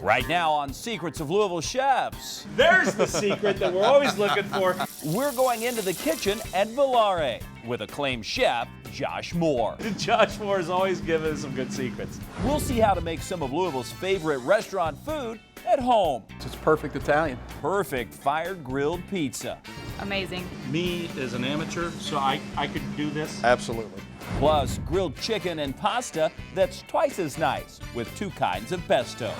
Right now on Secrets of Louisville Chefs, There's the secret that we're always looking for. we're going into the kitchen at Volare with acclaimed chef Josh Moore. Josh Moore is always giving us some good secrets. We'll see how to make some of Louisville's favorite restaurant food at home. It's perfect Italian. Perfect fire-grilled pizza. Amazing. Me as an amateur, so I could do this. Absolutely. Plus grilled chicken and pasta that's twice as nice with 2 kinds of pesto.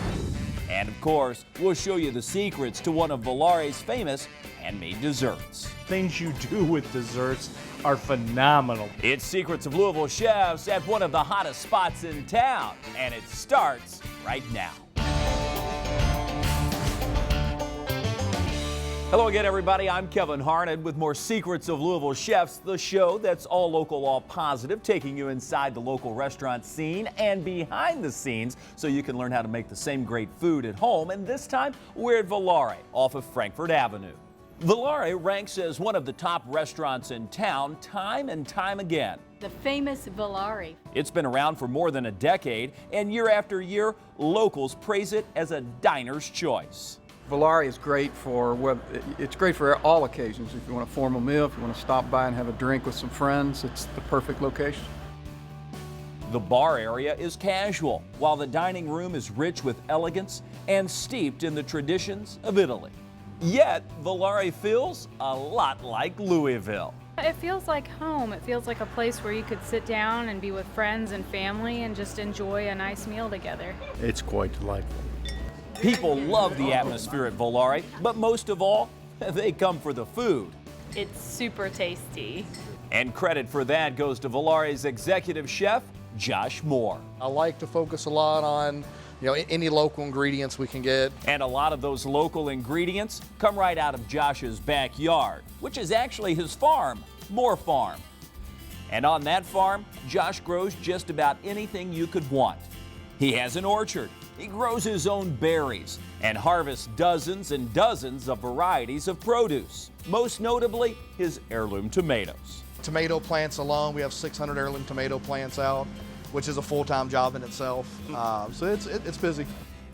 And of course, we'll show you the secrets to one of Volare's famous handmade desserts. Things you do with desserts are phenomenal. It's Secrets of Louisville Chefs at one of the hottest spots in town, and it starts right now. Hello again, everybody. I'm Kevin Harned with more Secrets of Louisville Chefs, the show that's all local, all positive, taking you inside the local restaurant scene and behind the scenes so you can learn how to make the same great food at home. And this time, we're at Volare off of Frankfort Avenue. Volare ranks as one of the top restaurants in town time and time again. The famous Volare. It's been around for more than a decade, and year after year, locals praise it as a diner's choice. Volare is great for it's great for all occasions. If you want a formal meal, if you want to stop by and have a drink with some friends, it's the perfect location. The bar area is casual, while the dining room is rich with elegance and steeped in the traditions of Italy. Yet, Volare feels a lot like Louisville. It feels like home. It feels like a place where you could sit down and be with friends and family and just enjoy a nice meal together. It's quite delightful. People love the atmosphere at Volare, but most of all, they come for the food. It's super tasty. And credit for that goes to Volare's executive chef, Josh Moore. I like to focus a lot on, any local ingredients we can get. And a lot of those local ingredients come right out of Josh's backyard, which is actually his farm, Moore Farm. And on that farm, Josh grows just about anything you could want. He has an orchard. He grows his own berries and harvests dozens and dozens of varieties of produce, most notably his heirloom tomatoes. Tomato plants alone, we have 600 heirloom tomato plants out, which is a full-time job in itself. So it's busy.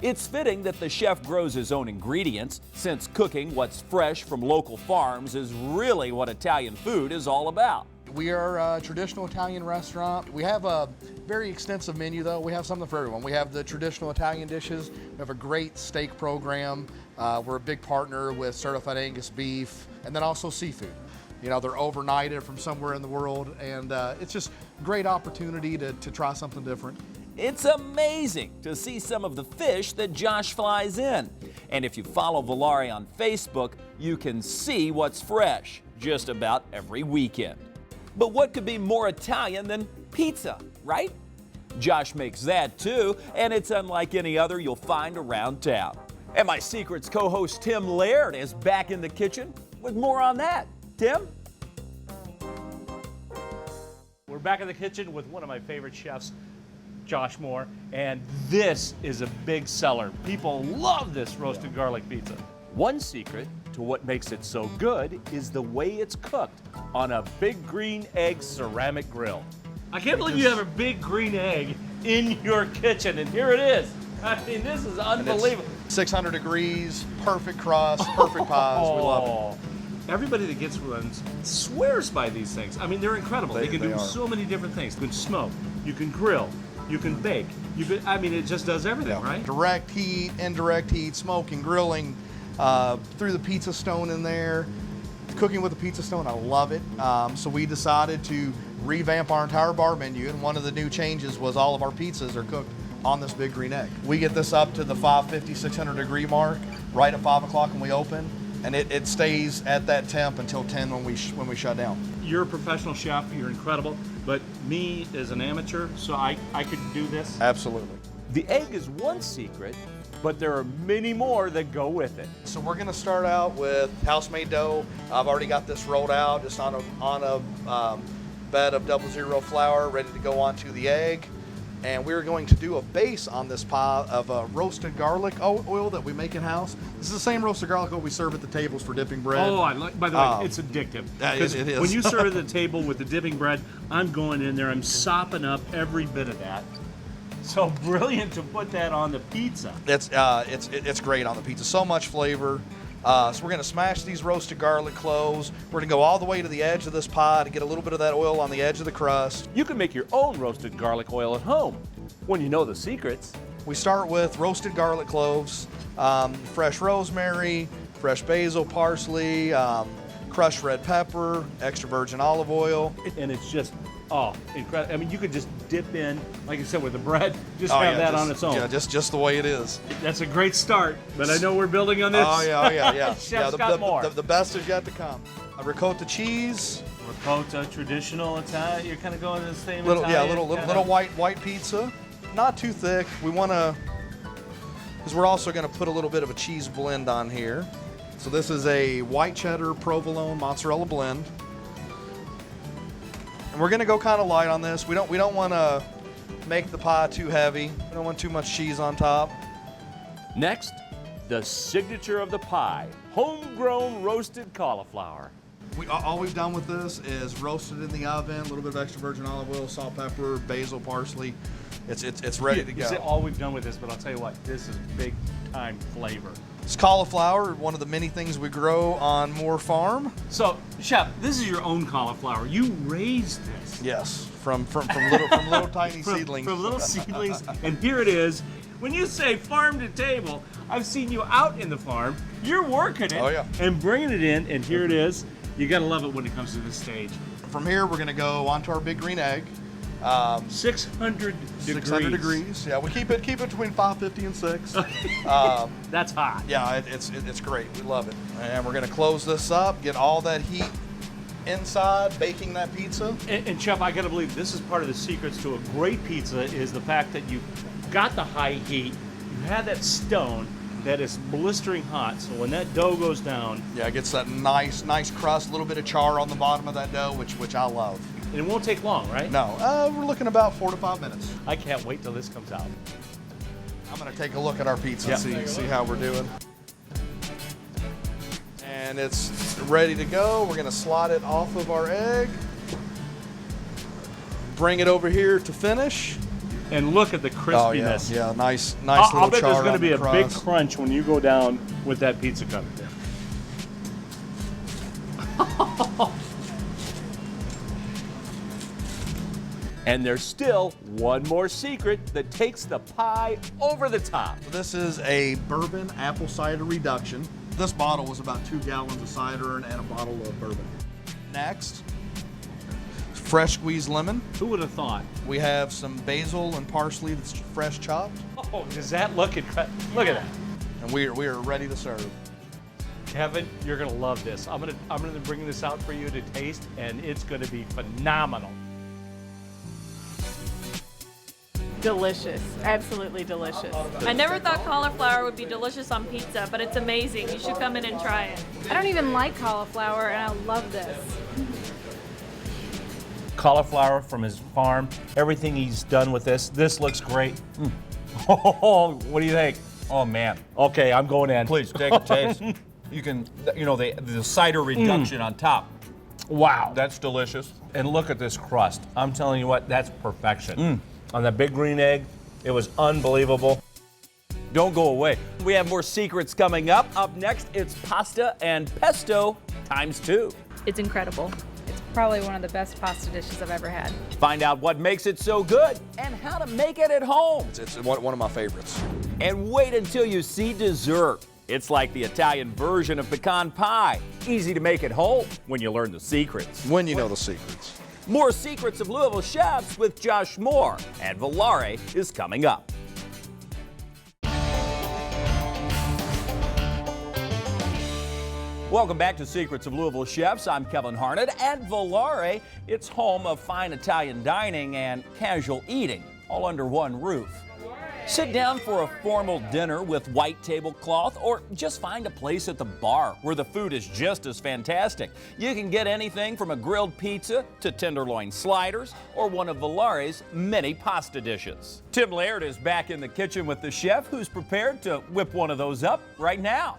It's fitting that the chef grows his own ingredients, since cooking what's fresh from local farms is really what Italian food is all about. We are a traditional Italian restaurant. We have a very extensive menu, though. We have something for everyone. We have the traditional Italian dishes. We have a great steak program. We're a big partner with Certified Angus beef, and then also seafood. They're overnighted from somewhere in the world, and it's just a great opportunity to try something different. It's amazing to see some of the fish that Josh flies in. And if you follow Volare on Facebook, you can see what's fresh just about every weekend. But what could be more Italian than pizza, right? Josh makes that too, and it's unlike any other you'll find around town. And my Secrets co-host Tim Laird is back in the kitchen with more on that. Tim? We're back in the kitchen with one of my favorite chefs, Josh Moore, and this is a big seller. People love this roasted garlic pizza. One secret to what makes it so good is the way it's cooked on a big green egg ceramic grill. I can't believe you have a big green egg in your kitchen, and here it is. I mean, this is unbelievable. 600 degrees, perfect crust, perfect pies. We love it. Everybody that gets ones swears by these things. I mean, they're incredible. They can do are. so many different things. You can smoke, you can grill, you can bake. It just does everything, right? Direct heat, indirect heat, smoking, grilling, through the pizza stone in there. Cooking with a pizza stone, I love it. So we decided to revamp our entire bar menu, and one of the new changes was all of our pizzas are cooked on this big green egg. We get this up to the 550, 600 degree mark right at 5 o'clock when we open, and it stays at that temp until 10 when we shut down. You're a professional chef, you're incredible, but me as an amateur, so I could do this. Absolutely. The egg is one secret, but there are many more that go with it. So we're gonna start out with house-made dough. I've already got this rolled out, just on a bed of 00 flour, ready to go onto the egg. And we're going to do a base on this pie of roasted garlic oil that we make in-house. This is the same roasted garlic oil we serve at the tables for dipping bread. Oh, by the way, it's addictive. It is. When you serve at the table with the dipping bread, I'm going in there, I'm sopping up every bit of that. So brilliant to put that on the pizza. It's great on the pizza. So much flavor. So we're going to smash these roasted garlic cloves. We're going to go all the way to the edge of this pie to get a little bit of that oil on the edge of the crust. You can make your own roasted garlic oil at home when you know the secrets. We start with roasted garlic cloves, fresh rosemary, fresh basil, parsley, crushed red pepper, extra virgin olive oil. And it's just, oh, incredible. I mean, you could just dip in, like I said, with the bread, just have that on its own. Yeah, just the way it is. That's a great start, but I know we're building on this. Oh, yeah. Chef's got more. The best is yet to come. A ricotta cheese. Ricotta, traditional Italian. You're kind of going to the same Little Italian. white pizza. Not too thick. We want to, because we're also going to put a little bit of a cheese blend on here. So this is a white cheddar provolone mozzarella blend. And we're going to go kind of light on this. We don't want to make the pie too heavy. We don't want too much cheese on top. Next, the signature of the pie, homegrown roasted cauliflower. All we've done with this is roasted in the oven, a little bit of extra virgin olive oil, salt, pepper, basil, parsley. It's ready to go. You say all we've done with this, but I'll tell you what, this is big time flavor. It's cauliflower, one of the many things we grow on Moore Farm. So, Chef, this is your own cauliflower. You raised this. Yes, from little tiny seedlings. From little seedlings, and here it is. When you say farm to table, I've seen you out in the farm. You're working it and bringing it in, and here it is. You gotta love it when it comes to this stage. From here, we're gonna go onto our big green egg. 600 degrees. Yeah, we keep it between 550 and 6. That's hot. Yeah, it's great. We love it. And we're gonna close this up, get all that heat inside, baking that pizza. And Chef, I gotta believe this is part of the secrets to a great pizza is the fact that you got the high heat, you had that stone that is blistering hot, so when that dough goes down, yeah, it gets that nice crust, a little bit of char on the bottom of that dough, which I love. And it won't take long, right? No, we're looking about 4 to 5 minutes. I can't wait till this comes out. I'm gonna take a look at our pizza and see how we're doing. And it's ready to go. We're gonna slide it off of our egg. Bring it over here to finish. And look at the crispiness. Oh, yeah, nice I'll little bet char there's going to on be the a big crust. crunch when you go down with that pizza cutter. And there's still one more secret that takes the pie over the top. So this is a bourbon apple cider reduction. This bottle was about 2 gallons of cider and a bottle of bourbon. Next, fresh squeezed lemon. Who would have thought? We have some basil and parsley that's fresh chopped. Oh, does that look incredible? Look at that. And we are ready to serve. Kevin, you're gonna love this. I'm gonna bring this out for you to taste, and it's gonna be phenomenal. Delicious, absolutely delicious. I never thought cauliflower would be delicious on pizza, but it's amazing. You should come in and try it. I don't even like cauliflower, and I love this. Cauliflower from his farm, everything he's done with this. This looks great. Oh, what do you think? Oh man. Okay, I'm going in. Please take a taste. You can, the cider reduction on top. Wow. That's delicious. And look at this crust. I'm telling you what, that's perfection. On that big green egg, it was unbelievable. Don't go away. We have more secrets coming up. Up next, it's pasta and pesto ×2. It's incredible. It's probably one of the best pasta dishes I've ever had. Find out what makes it so good and how to make it at home. It's one of my favorites. And wait until you see dessert. It's like the Italian version of pecan pie. Easy to make at home when you learn the secrets. When you know the secrets. More Secrets of Louisville Chefs with Josh Moore and Volare is coming up. Welcome back to Secrets of Louisville Chefs. I'm Kevin Harnett. At Volare, it's home of fine Italian dining and casual eating, all under one roof. Sit down for a formal dinner with white tablecloth, or just find a place at the bar where the food is just as fantastic. You can get anything from a grilled pizza to tenderloin sliders or one of Volare's many pasta dishes. Tim Laird is back in the kitchen with the chef who's prepared to whip one of those up right now.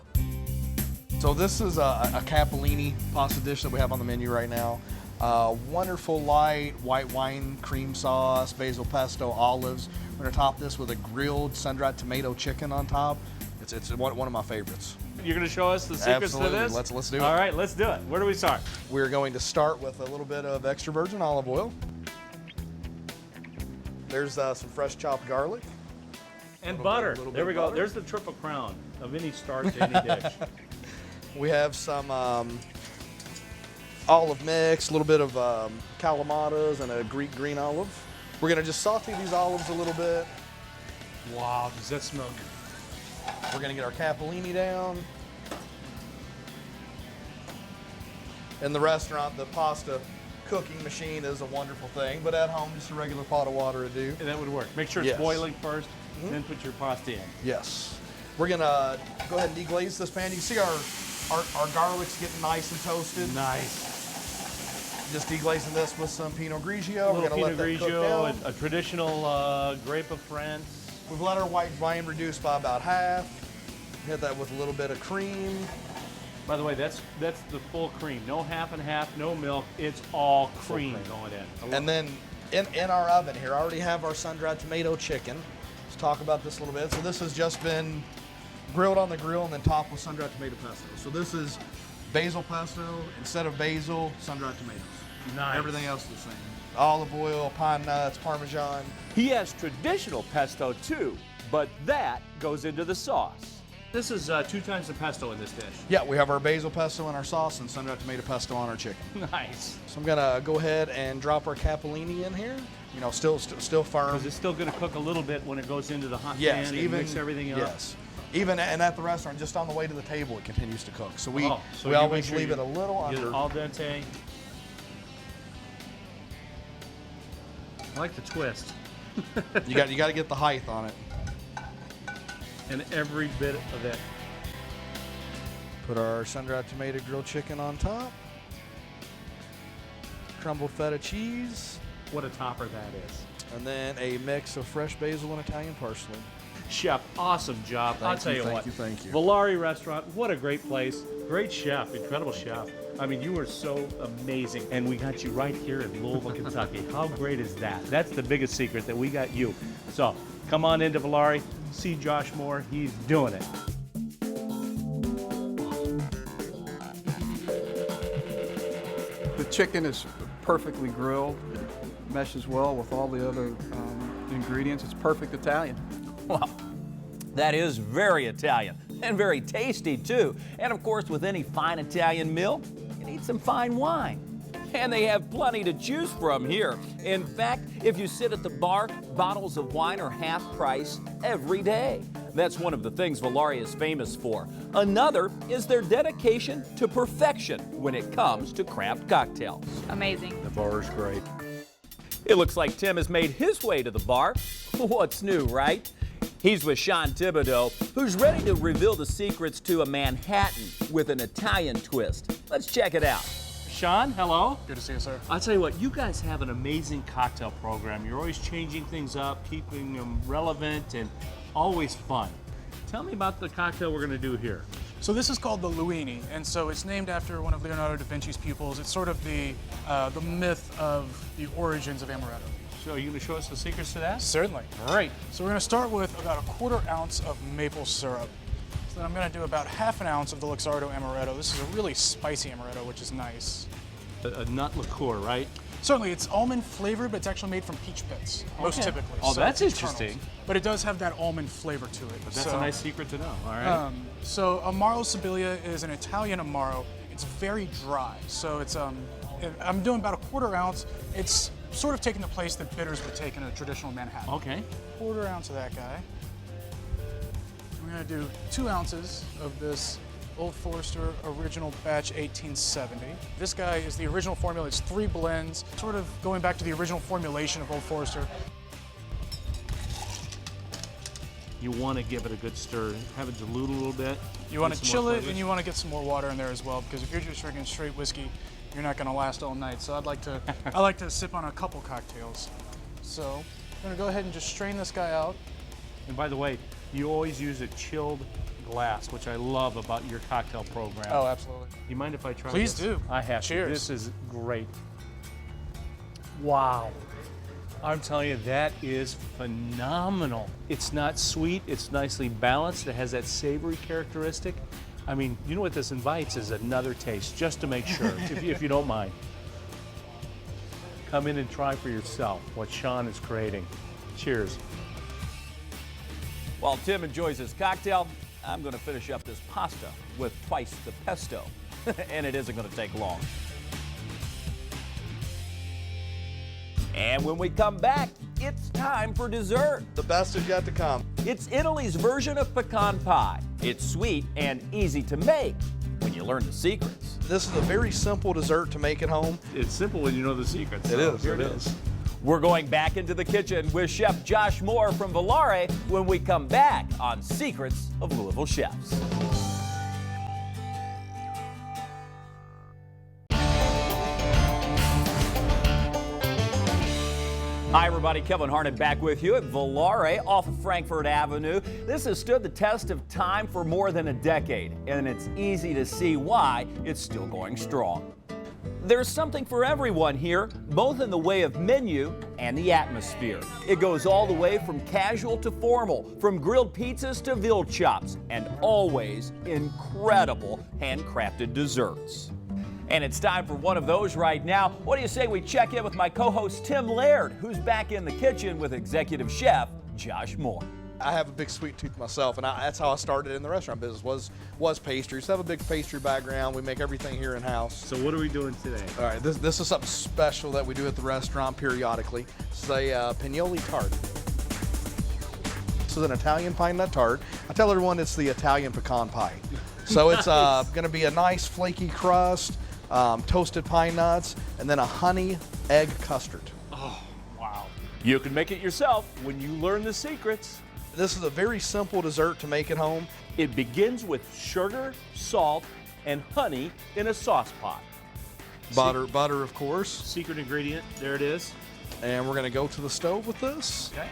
So this is a capellini pasta dish that we have on the menu right now. Wonderful light white wine cream sauce, basil pesto, olives. We're gonna top this with a grilled sun-dried tomato chicken on top. It's one of my favorites. You're going to show us the secrets Absolutely. to this? Let's do it. All right, let's do it. Where do we start? We're going to start with a little bit of extra virgin olive oil. There's some fresh chopped garlic. And butter. Little There bit we of go. butter. There's the triple crown of any start to any dish. We have some olive mix, a little bit of calamatas and a Greek green olive. We're gonna just saute these olives a little bit. Wow, does that smell good? We're gonna get our capellini down. In the restaurant, the pasta cooking machine is a wonderful thing, but at home, just a regular pot of water would do. And that would work. Make sure it's Yes. boiling first, then put your pasta in. Yes. We're gonna go ahead and deglaze this pan. You can see our garlic's getting nice and toasted. Nice. Just deglazing this with some Pinot Grigio. A We're little gonna let Pinot that cook Grigio, down. a traditional grape of France. We've let our white wine reduce by about half. Hit that with a little bit of cream. By the way, that's the full cream. No half and half, no milk. It's all cream going in. And then in our oven here, I already have our sun-dried tomato chicken. Let's talk about this a little bit. So this has just been grilled on the grill and then topped with sun-dried tomato pesto. So this is basil pesto. Instead of basil, sun-dried tomatoes. Nice. Everything else is the same. Olive oil, pine nuts, Parmesan. He has traditional pesto too, but that goes into the sauce. This is 2 times the pesto in this dish. Yeah, we have our basil pesto in our sauce and sun-dried tomato pesto on our chicken. Nice. So I'm gonna go ahead and drop our capellini in here. You know, still firm. Because it's still going to cook a little bit when it goes into the hot Yes, pan and even mix everything up. Yes, even and at the restaurant, just on the way to the table, it continues to cook. So we So we you always make sure leave you it a little get it under. al dente. I like the twist. You got to get the height on it. And every bit of that. Put our sun-dried tomato grilled chicken on top. Crumbled feta cheese, What a topper that is. and then a mix of fresh basil and Italian parsley. Chef, awesome job. I'll tell you what. Thank you. Volare restaurant, what a great place. Great chef, incredible chef. I mean, you were so amazing. And we got you right here in Louisville, Kentucky. How great is that? That's the biggest secret, that we got you. So come on into Volare, see Josh Moore. He's doing it. The chicken is perfectly grilled. It meshes well with all the other ingredients. It's perfect Italian. Well, that is very Italian and very tasty too. And of course, with any fine Italian meal, you need some fine wine. And they have plenty to choose from here. In fact, if you sit at the bar, bottles of wine are half price every day. That's one of the things Volare is famous for. Another is their dedication to perfection when it comes to craft cocktails. Amazing. The bar is great. It looks like Tim has made his way to the bar. What's new, right? He's with Sean Thibodeau, who's ready to reveal the secrets to a Manhattan with an Italian twist. Let's check it out. Sean, hello. Good to see you, sir. I'll tell you what, you guys have an amazing cocktail program. You're always changing things up, keeping them relevant and always fun. Tell me about the cocktail we're going to do here. So this is called the Luini, and so it's named after one of Leonardo da Vinci's pupils. It's sort of the myth of the origins of amaretto. So are you going to show us the secrets to that? Certainly. Great. So we're going to start with about 1/4 ounce of maple syrup. So then I'm going to do about 1/2 ounce of the Luxardo amaretto. This is a really spicy amaretto, which is nice. A nut liqueur, right? Certainly, it's almond flavored, but it's actually made from peach pits, most Okay. typically. Oh, So that's peach interesting. kernels. But it does have that almond flavor to it. That's So, a nice secret to know. All right. So Amaro Sibiglia is an Italian Amaro. It's very dry. So it's I'm doing about 1/4 ounce. It's sort of taking the place that bitters would take in a traditional Manhattan. Okay. 1/4 ounce of that guy. We're gonna do 2 ounces of this Old Forester Original Batch 1870. This guy is the original formula. It's 3 blends, sort of going back to the original formulation of Old Forester. You want to give it a good stir. Have it dilute a little bit. You want Get to some chill more it, flavors. and you want to get some more water in there as well, because if you're just drinking straight whiskey, you're not going to last all night. So I like to sip on a couple cocktails. So I'm going to go ahead and just strain this guy out. And by the way, you always use a chilled glass, which I love about your cocktail program. Oh, absolutely. You mind if I try Please this? do. I have Cheers. to. This is great. Wow. I'm telling you, that is phenomenal. It's not sweet, it's nicely balanced, it has that savory characteristic. I mean, you know what this invites is another taste, just to make sure, if you don't mind. Come in and try for yourself what Sean is creating. Cheers. While Tim enjoys his cocktail, I'm going to finish up this pasta with twice the pesto, and it isn't going to take long. And when we come back, it's time for dessert. The best is yet to come. It's Italy's version of pecan pie. It's sweet and easy to make when you learn the secrets. This is a very simple dessert to make at home. It's simple when you know the secrets. It is. Here it is. We're going back into the kitchen with Chef Josh Moore from Volare when we come back on Secrets of Louisville Chefs. Hi everybody, Kevin Harnett back with you at Volare off of Frankfurt Avenue. This has stood the test of time for more than a decade, and it's easy to see why it's still going strong. There's something for everyone here, both in the way of menu and the atmosphere. It goes all the way from casual to formal, from grilled pizzas to veal chops, and always incredible handcrafted desserts. And it's time for one of those right now. What do you say we check in with my co-host Tim Laird, who's back in the kitchen with executive chef Josh Moore. I have a big sweet tooth myself, and that's how I started in the restaurant business, was pastries. So I have a big pastry background. We make everything here in-house. So what are we doing today? All right, this is something special that we do at the restaurant periodically. This is a pignoli tart. This is an Italian pine nut tart. I tell everyone it's the Italian pecan pie. So it's going to be a nice flaky crust, toasted pine nuts, and then a honey egg custard. Oh, wow. You can make it yourself when you learn the secrets. This is a very simple dessert to make at home. It begins with sugar, salt, and honey in a sauce pot. Butter, of course. Secret ingredient, there it is. And we're gonna go to the stove with this. Okay.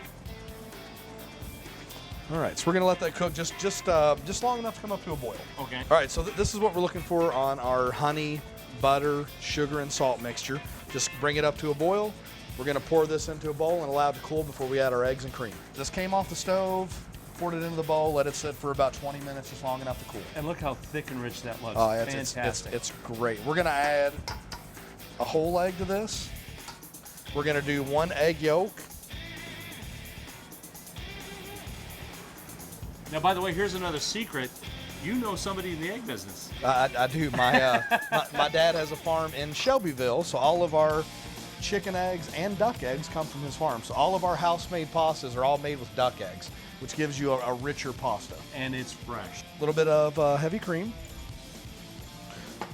All right, so we're gonna let that cook just long enough to come up to a boil. Okay. All right, so this is what we're looking for on our honey, butter, sugar, and salt mixture. Just bring it up to a boil. We're gonna pour this into a bowl and allow it to cool before we add our eggs and cream. This came off the stove, poured it into the bowl, let it sit for about 20 minutes, just long enough to cool. And look how thick and rich that looks. Oh, Fantastic. it's great. We're gonna add a whole egg to this. We're gonna do 1 egg yolk. Now, by the way, here's another secret. You know somebody in the egg business. I do. My dad has a farm in Shelbyville, so all of our chicken eggs and duck eggs come from his farm. So all of our house-made pastas are all made with duck eggs, which gives you a richer pasta. And it's fresh. A little bit of heavy cream.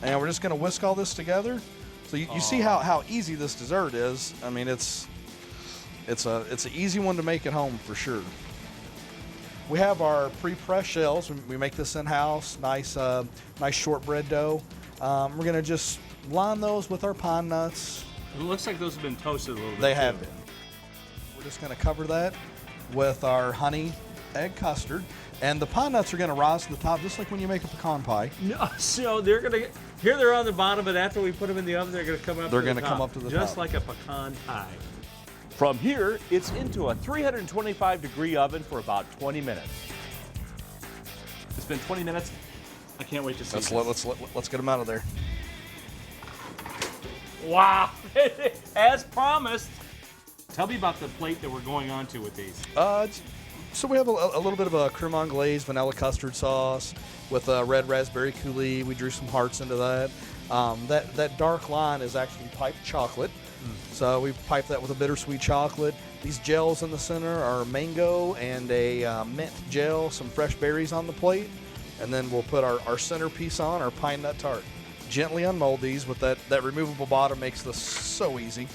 And we're just gonna whisk all this together. So you see how easy this dessert is. I mean, it's an easy one to make at home for sure. We have our pre-pressed shells. We make this in-house, nice shortbread dough. We're gonna just line those with our pine nuts. It looks like those have been toasted a little bit. They have been. We're just gonna cover that with our honey egg custard. And the pine nuts are gonna rise to the top, just like when you make a pecan pie. No, so they're on the bottom, but after we put them in the oven, they're gonna come up to the top. They're gonna come up to the top. Just like a pecan pie. From here, it's into a 325-degree oven for about 20 minutes. It's been 20 minutes. I can't wait to see this. Let's get them out of there. Wow! As promised. Tell me about the plate that we're going on to with these. So we have a little bit of a creme anglaise vanilla custard sauce with red raspberry coulis. We drew some hearts into that. That dark line is actually piped chocolate. So we pipe that with a bittersweet chocolate. These gels in the center are mango and a mint gel, some fresh berries on the plate. And then we'll put our centerpiece on, our pine nut tart. Gently unmold these with that removable bottom, makes this so easy.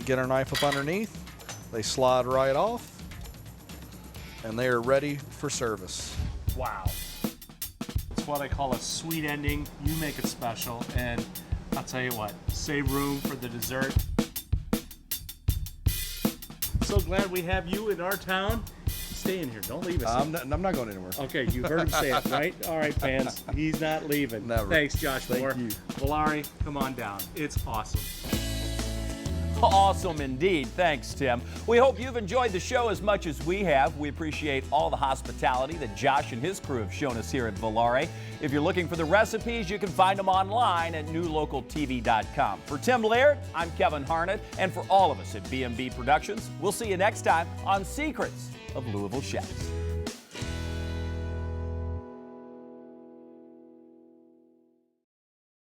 Get our knife up underneath. They slide right off. And they are ready for service. Wow. It's what I call a sweet ending. You make it special. And I'll tell you what, save room for the dessert. So glad we have you in our town. Stay in here. Don't leave us. I'm not going anywhere. Okay, you heard him say it, right? All right, fans. He's not leaving. Never. Thanks, Josh Moore. Thank you. Volare, come on down. It's awesome. Awesome indeed. Thanks, Tim. We hope you've enjoyed the show as much as we have. We appreciate all the hospitality that Josh and his crew have shown us here at Volare. If you're looking for the recipes, you can find them online at newlocaltv.com. For Tim Laird, I'm Kevin Harnett, and for all of us at B&B Productions, we'll see you next time on Secrets of Louisville Chefs.